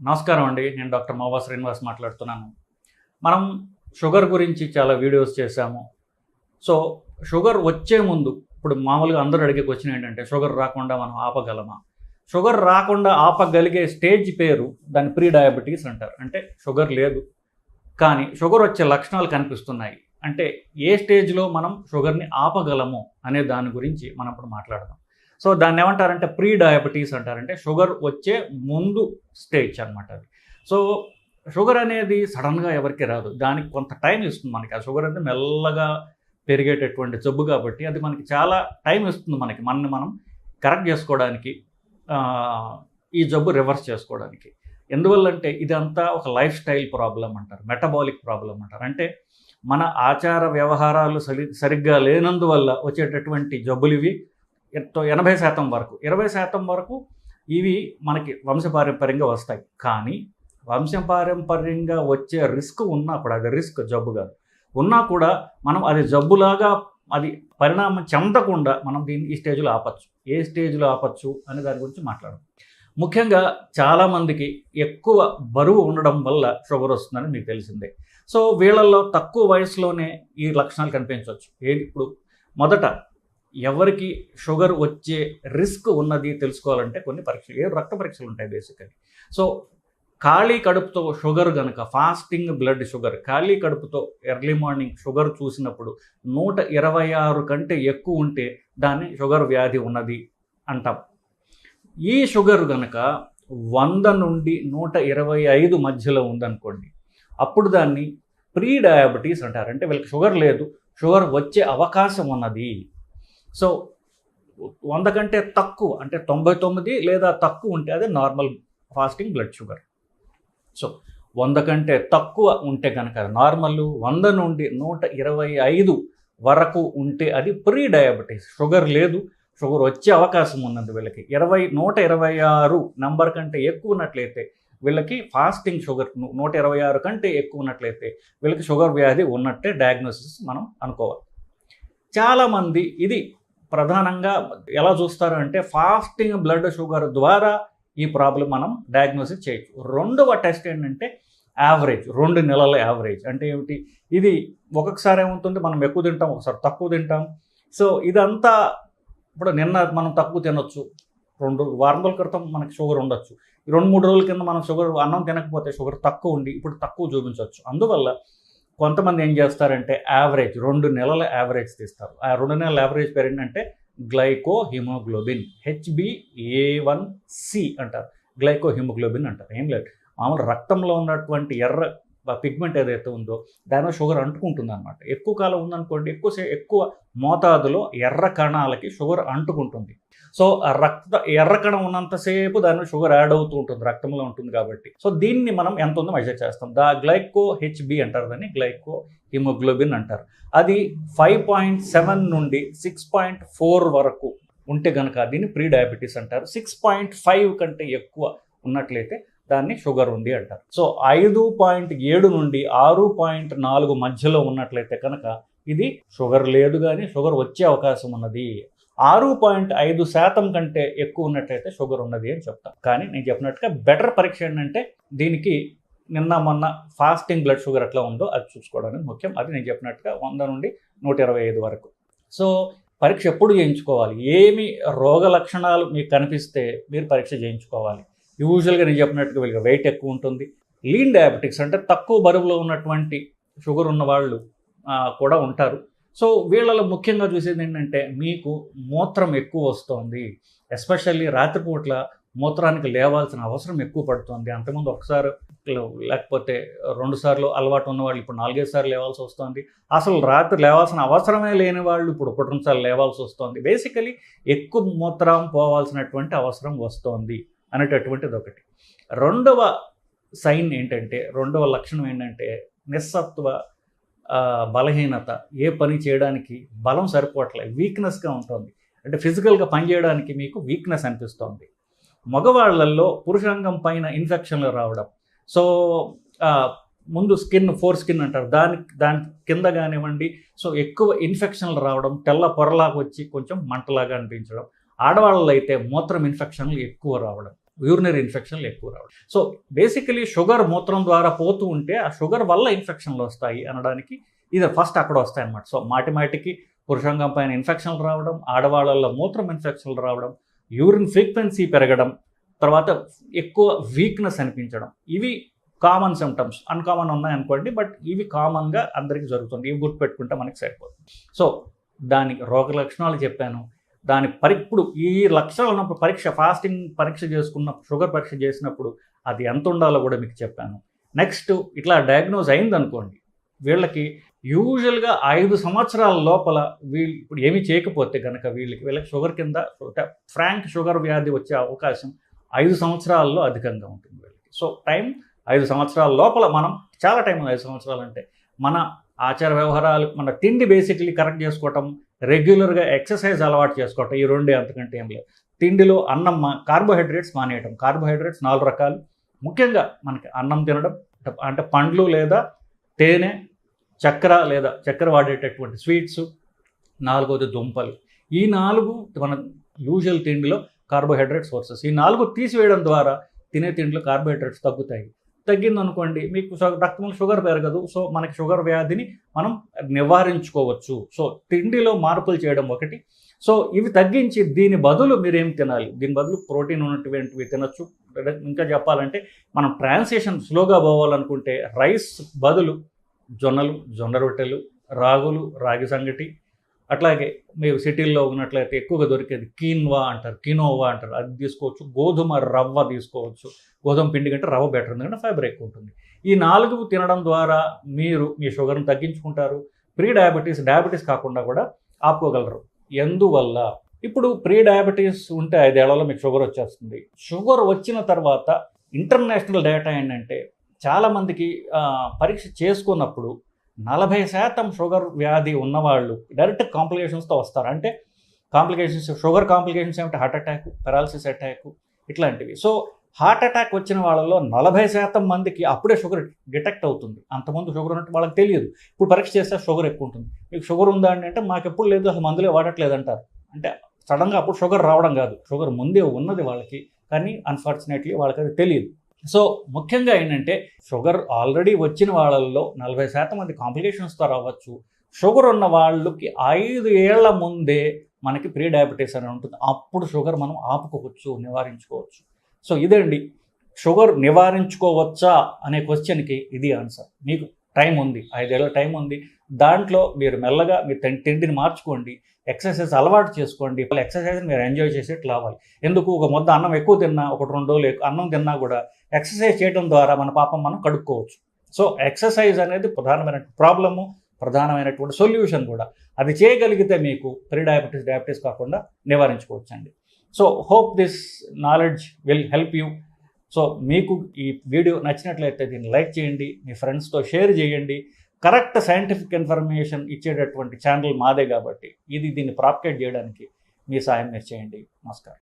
నమస్కారం అండి. నేను డాక్టర్ మోవా శ్రీనివాస్ మాట్లాడుతున్నాను. మనం షుగర్ గురించి చాలా వీడియోస్ చేశాము. సో, షుగర్ వచ్చే ముందు ఇప్పుడు మామూలుగా అందరూ అడిగే క్వెషన్ ఏంటంటే, షుగర్ రాకుండా మనం ఆపగలమా? షుగర్ రాకుండా ఆపగలిగే స్టేజ్ పేరు దాన్ని ప్రీ డయాబెటీస్ అంటారు. అంటే షుగర్ లేదు, కానీ షుగర్ వచ్చే లక్షణాలు కనిపిస్తున్నాయి. అంటే ఏ స్టేజ్‌లో మనం షుగర్‌ని ఆపగలము అనే దాని గురించి మనం ఇప్పుడు మాట్లాడదాం. సో, దాన్నేమంటారంటే ప్రీ డయాబెటీస్ అంటారు. అంటే షుగర్ వచ్చే ముందు స్టేజ్ అనమాట అది. సో, షుగర్ అనేది సడెన్‌గా ఎవరికీ రాదు. దానికి కొంత టైం ఇస్తుంది మనకి. ఆ షుగర్ అనేది మెల్లగా పెరిగేటటువంటి జబ్బు కాబట్టి అది మనకి చాలా టైం ఇస్తుంది మనకి. మనల్ని మనం కరెక్ట్ చేసుకోవడానికి, ఈ జబ్బు రివర్స్ చేసుకోవడానికి. ఎందువల్లంటే ఇదంతా ఒక లైఫ్ స్టైల్ ప్రాబ్లమ్ అంటారు. మెటబాలిక్ ప్రాబ్లమ్ అంటారు. అంటే మన ఆచార వ్యవహారాలు సరిగ్గా లేనందువల్ల వచ్చేటటువంటి జబ్బులివి 80% వరకు. 20% వరకు ఇవి మనకి వంశపారంపర్యంగా వస్తాయి. కానీ వంశపారంపర్యంగా వచ్చే రిస్క్ ఉన్నా కూడా, అది రిస్క్ జబ్బు కాదు. ఉన్నా కూడా మనం అది జబ్బులాగా అది పరిణామం చెందకుండా మనం దీన్ని ఈ స్టేజ్‌లో ఆపచ్చు. ఏ స్టేజ్‌లో ఆపచ్చు అనే దాని గురించి మాట్లాడదాం. ముఖ్యంగా చాలామందికి ఎక్కువ బరువు ఉండడం వల్ల షుగర్ వస్తుందని మీకు తెలిసిందే. సో, వీళ్ళల్లో తక్కువ వయసులోనే ఈ లక్షణాలు కనిపించవచ్చు. ఇప్పుడు మొదట ఎవరికి షుగర్ వచ్చే రిస్క్ ఉన్నది తెలుసుకోవాలంటే కొన్ని పరీక్షలు, రక్త పరీక్షలు ఉంటాయి బేసికలీ. సో, ఖాళీ కడుపుతో షుగర్ గనక, ఫాస్టింగ్ బ్లడ్ షుగర్, ఖాళీ కడుపుతో ఎర్లీ మార్నింగ్ షుగర్ చూసినప్పుడు 126 కంటే ఎక్కువ ఉంటే దాన్ని షుగర్ వ్యాధి ఉన్నది అంటాం. ఈ షుగర్ గనక 100 నుండి 125 మధ్యలో ఉందనుకోండి, అప్పుడు దాన్ని ప్రీ డయాబెటీస్ అంటారు. అంటే వీళ్ళకి షుగర్ లేదు, షుగర్ వచ్చే అవకాశం ఉన్నది. సో, 100 కంటే తక్కువ అంటే 99 లేదా తక్కువ ఉంటే అది normal fasting blood sugar. So, 100 కంటే తక్కువ ఉంటే కనుక నార్మల్, 100 నుండి 125 వరకు ఉంటే అది ప్రీ డయాబెటీస్. షుగర్ లేదు, షుగర్ వచ్చే అవకాశం ఉన్నది వీళ్ళకి. 126 నంబర్ కంటే ఎక్కువ ఉన్నట్లయితే వీళ్ళకి ఫాస్టింగ్ షుగర్, 126 కంటే ఎక్కువ ఉన్నట్లయితే వీళ్ళకి షుగర్ వ్యాధి ఉన్నట్టే డయాగ్నోసిస్ మనం అనుకోవాలి. చాలామంది ఇది ప్రధానంగా ఎలా చూస్తారు అంటే ఫాస్టింగ్ బ్లడ్ షుగర్ ద్వారా ఈ ప్రాబ్లం మనం డయాగ్నోసిస్ చేయొచ్చు. రెండవ టెస్ట్ ఏంటంటే యావరేజ్, 2 నెలల యావరేజ్. అంటే ఏమిటి? ఇది ఒక్కొక్కసారి ఏమవుతుంది, మనం ఎక్కువ తింటాం, ఒకసారి తక్కువ తింటాం. సో, ఇదంతా ఇప్పుడు నిన్న మనం తక్కువ తినొచ్చు, 2 వారం రోజుల క్రితం మనకి షుగర్ ఉండొచ్చు, 2-3 రోజుల కింద మనం షుగర్ అన్నం తినకపోతే షుగర్ తక్కువ ఉండి ఇప్పుడు తక్కువ చూపించవచ్చు. అందువల్ల కొంతమంది ఏం చేస్తారంటే యావరేజ్ 2 నెలల యావరేజ్ తీస్తారు. ఆ 2 నెలల యావరేజ్ పేరు ఏంటంటే గ్లైకో హిమోగ్లోబిన్, HbA1c అంటారు. గ్లైకో హిమోగ్లోబిన్ అంటారు. ఏం లేదు, మామూలు రక్తంలో ఉన్నటువంటి ఎర్ర పిగ్మెంట్ ఏదైతే ఉందో దానిలో షుగర్ అంటుకుంటుంది అనమాట. ఎక్కువ కాలం ఉందనుకోండి, ఎక్కువ మోతాదులో ఎర్ర కణాలకి షుగర్ అంటుకుంటుంది. సో, ఆ ఎర్ర కణం ఉన్నంతసేపు దానిలో షుగర్ యాడ్ అవుతూ ఉంటుంది, రక్తంలో ఉంటుంది కాబట్టి. సో, దీన్ని మనం ఎంత ఉందో మెజర్ చేస్తాం. గ్లైకో HB అంటారు, దాన్ని గ్లైకో హిమోగ్లోబిన్ అంటారు. అది 5.7 నుండి 6.4 వరకు ఉంటే కనుక దీన్ని ప్రీ డయాబెటీస్ అంటారు. 6.5 కంటే ఎక్కువ ఉన్నట్లయితే దాన్ని షుగర్ ఉంది అంటారు. సో, 5.7 నుండి 6.4 మధ్యలో ఉన్నట్లయితే కనుక ఇది షుగర్ లేదు, కానీ షుగర్ వచ్చే అవకాశం ఉన్నది. 6.5% కంటే ఎక్కువ ఉన్నట్లయితే షుగర్ ఉన్నది అని చెప్తాం. కానీ నేను చెప్పినట్టుగా బెటర్ పరీక్ష ఏంటంటే దీనికి నిన్న మొన్న ఫాస్టింగ్ బ్లడ్ షుగర్ ఎట్లా ఉందో అది చూసుకోవడానికి ముఖ్యం. అది నేను చెప్పినట్టుగా 100 నుండి 125 వరకు. సో, పరీక్ష ఎప్పుడు చేయించుకోవాలి? ఏమి రోగ లక్షణాలు మీకు కనిపిస్తే మీరు పరీక్ష చేయించుకోవాలి. యూజువల్గా నేను చెప్పినట్టుగా వీళ్ళకి వెయిట్ ఎక్కువ ఉంటుంది, లీన్ డయాబెటిక్స్ అంటే తక్కువ బరువులో ఉన్నటువంటి షుగర్ ఉన్న వాళ్ళు కూడా ఉంటారు. సో, వీళ్ళలో ముఖ్యంగా చూసేది ఏంటంటే మీకు మూత్రం ఎక్కువ వస్తుంది, ఎస్పెషల్లీ రాత్రిపూట్ల మూత్రానికి లేవాల్సిన అవసరం ఎక్కువ పడుతుంది. అంతకుముందు ఒకసారి లేకపోతే 2 సార్లు అలవాటు ఉన్నవాళ్ళు ఇప్పుడు 4-5 సార్లు లేవాల్సి వస్తుంది. అసలు రాత్రి లేవాల్సిన అవసరమే లేని వాళ్ళు ఇప్పుడు 1-2 సార్లు లేవాల్సి వస్తుంది. బేసికలీ ఎక్కువ మూత్రం పోవాల్సినటువంటి అవసరం వస్తుంది అనేటటువంటిది ఒకటి. రెండవ సైన్ ఏంటంటే, రెండవ లక్షణం ఏంటంటే నిస్సత్వ, బలహీనత. ఏ పని చేయడానికి బలం సరిపోవట్లేదు, వీక్నెస్గా ఉంటుంది. అంటే ఫిజికల్గా పని చేయడానికి మీకు వీక్నెస్ అనిపిస్తుంది. మగవాళ్ళల్లో పురుషాంగం పైన ఇన్ఫెక్షన్లు రావడం. సో, ముందు ఫోర్ స్కిన్ అంటారు, దాని కింద కానివ్వండి. సో, ఎక్కువ ఇన్ఫెక్షన్లు రావడం, తెల్ల పొరలాగా వచ్చి కొంచెం మంటలాగా అనిపించడం. ఆడవాళ్ళలో అయితే మూత్రం ఇన్ఫెక్షన్లు ఎక్కువ రావడం. యూరినరీ ఇన్ఫెక్షన్లు ఎక్కువ రావడం. సో బేసికలీ షుగర్ మూత్రం ద్వారా పోతూ ఉంటే ఆ షుగర్ వల్ల ఇన్ఫెక్షన్లు వస్తాయి అనడానికి ఇది ఫస్ట్ అక్కడ వస్తాయి అన్నమాట. సో మాటికి పురుషాంగం పైన ఇన్ఫెక్షన్లు రావడం, ఆడవాళ్ళల్లో మూత్రం ఇన్ఫెక్షన్లు రావడం, యూరిన్ ఫ్రీక్వెన్సీ పెరగడం, తర్వాత ఎక్కువ వీక్నెస్ అనిపించడం, ఇవి కామన్ సిమ్టమ్స్. అన్కామన్ ఉన్నాయనుకోండి, బట్ ఇవి కామన్గా అందరికీ జరుగుతుంది. ఇవి గుర్తుపెట్టుకుంటే మనకి సరిపోతుంది. సో దానికి రోగ లక్షణాలు చెప్పాను. దాని ఇప్పుడు ఈ లక్షణాలు ఉన్నప్పుడు ఫాస్టింగ్ పరీక్ష చేసుకున్నప్పుడు, షుగర్ పరీక్ష చేసినప్పుడు అది ఎంత ఉండాలో కూడా మీకు చెప్పాను. నెక్స్ట్ ఇట్లా డయాగ్నోజ్ అయిందనుకోండి, వీళ్ళకి యూజువల్గా 5 సంవత్సరాల లోపల వీళ్ళు ఇప్పుడు ఏమీ చేయకపోతే కనుక వీళ్ళకి షుగర్ కింద ఫ్రాంక్ షుగర్ వ్యాధి వచ్చే అవకాశం 5 సంవత్సరాల్లో అధికంగా ఉంటుంది వీళ్ళకి. సో టైం 5 సంవత్సరాల లోపల మనం చాలా టైం ఉంది. 5 సంవత్సరాలు అంటే మన ఆచార వ్యవహారాలు, మన తిండి బేసికలీ కరెక్ట్ చేసుకోవటం, రెగ్యులర్గా ఎక్సర్సైజ్ అలవాటు చేసుకోవటం, ఈ రెండే, అంతకంటే ఏం లేదు. తిండిలో అన్నం కార్బోహైడ్రేట్స్ మానేయటం. కార్బోహైడ్రేట్స్ 4 రకాలు. ముఖ్యంగా మనకి అన్నం తినడం, అంటే పండ్లు లేదా తేనె, చక్కెర వాడేటటువంటి స్వీట్స్, 4వది దుంపలు. ఈ 4 మన యూజువల్ తిండిలో కార్బోహైడ్రేట్ సోర్సెస్. ఈ 4 తీసివేయడం ద్వారా తినే తిండిలో కార్బోహైడ్రేట్స్ తగ్గుతాయి. తగ్గిందనుకోండి మీకు రక్తంలో షుగర్ పెరగదు. సో మనకి షుగర్ వ్యాధిని మనం నివారించుకోవచ్చు. సో తిండిలో మార్పులు చేయడం ఒకటి. సో ఇవి తగ్గించి దీని బదులు మీరేం తినాలి? దీని బదులు ప్రోటీన్ ఉన్నటువంటివి తినచ్చు. ఇంకా చెప్పాలంటే మనం ట్రాన్సిషన్ స్లోగా పోవాలనుకుంటే రైస్ బదులు జొన్నలు, జొన్న రొట్టెలు, రాగులు, రాగి సంగటి, అట్లాగే మీరు సిటీల్లో ఉన్నట్లయితే ఎక్కువగా దొరికేది కీనోవా అంటారు, అది తీసుకోవచ్చు. గోధుమ రవ్వ తీసుకోవచ్చు. గోధుమ పిండి కంటే రవ్వ బెటర్, ఎందుకంటే ఫైబర్ ఎక్కువ ఉంటుంది. ఈ 4 తినడం ద్వారా మీరు మీ షుగర్ని తగ్గించుకుంటారు. డయాబెటీస్ కాకుండా కూడా ఆపుకోగలరు. ఎందువల్ల? ఇప్పుడు డయాబెటీస్ ఉంటే 5 ఏళ్లలో మీకు షుగర్ వచ్చేస్తుంది. షుగర్ వచ్చిన తర్వాత ఇంటర్నేషనల్ డేటా ఏంటంటే చాలామందికి పరీక్ష చేసుకున్నప్పుడు 40% షుగర్ వ్యాధి ఉన్నవాళ్ళు డైరెక్ట్ కాంప్లికేషన్స్తో వస్తారు. అంటే షుగర్ కాంప్లికేషన్స్ ఏమిటి? హార్ట్ అటాక్, పెరాలసిస్ అటాక్, ఇట్లాంటివి. సో హార్ట్ అటాక్ వచ్చిన వాళ్ళలో 40% మందికి అప్పుడే షుగర్ డిటెక్ట్ అవుతుంది. అంతకుముందు షుగర్ ఉన్నట్టు వాళ్ళకి తెలియదు. ఇప్పుడు పరీక్ష చేస్తే షుగర్ ఎక్కువ ఉంటుంది. మీకు షుగర్ ఉందా అంటే మాకు ఎప్పుడు లేదు, అసలు మందులే వాడట్లేదు అంటారు. అంటే సడన్గా అప్పుడు షుగర్ రావడం కాదు, షుగర్ ముందే ఉన్నది వాళ్ళకి, కానీ అన్ఫార్చునేట్లీ వాళ్ళకి అది తెలియదు. సో ముఖ్యంగా ఏంటంటే షుగర్ ఆల్రెడీ వచ్చిన వాళ్ళల్లో 40% మంది కాంప్లికేషన్స్తో రావచ్చు. షుగర్ ఉన్న వాళ్ళకి 5 ఏళ్ల ముందే మనకి డయాబెటీస్ అని ఉంటుంది. అప్పుడు షుగర్ మనం ఆపుకోవచ్చు, నివారించుకోవచ్చు. సో ఇదండి, షుగర్ నివారించుకోవచ్చా అనే క్వశ్చన్కి ఇది ఆన్సర్. మీకు టైం ఉంది, 5 ఏళ్ళ టైం ఉంది. దాంట్లో మీరు మెల్లగా మీ తిండిని మార్చుకోండి, ఎక్సర్సైజ్ అలవాటు చేసుకోండి. ఎక్సర్సైజ్ని మీరు ఎంజాయ్ చేసేట్లు రావాలి. ఎందుకు? ఒక ముద్ద అన్నం ఎక్కువ తిన్నా, 1-2 రోజులు అన్నం తిన్నా కూడా ఎక్సర్సైజ్ చేయడం ద్వారా మన పాపం మనం కడుక్కోవచ్చు. సో ఎక్సర్సైజ్ అనేది ప్రధానమైన ప్రాబ్లము, ప్రధానమైనటువంటి సొల్యూషన్ కూడా. అది చేయగలిగితే మీకు డయాబెటీస్ కాకుండా నివారించుకోవచ్చండి. So hope this knowledge will help you. So మీకు ఈ వీడియో నచ్చినట్లయితే దీన్ని లైక్ చేయండి, మీ ఫ్రెండ్స్తో షేర్ చేయండి. కరెక్ట్ సైంటిఫిక్ ఇన్ఫర్మేషన్ ఇచ్చేటటువంటి ఛానల్ మాదే కాబట్టి దీన్ని ప్రాపగేట్ చేయడానికి మీ సాయం మీరు చేయండి. నమస్కారం.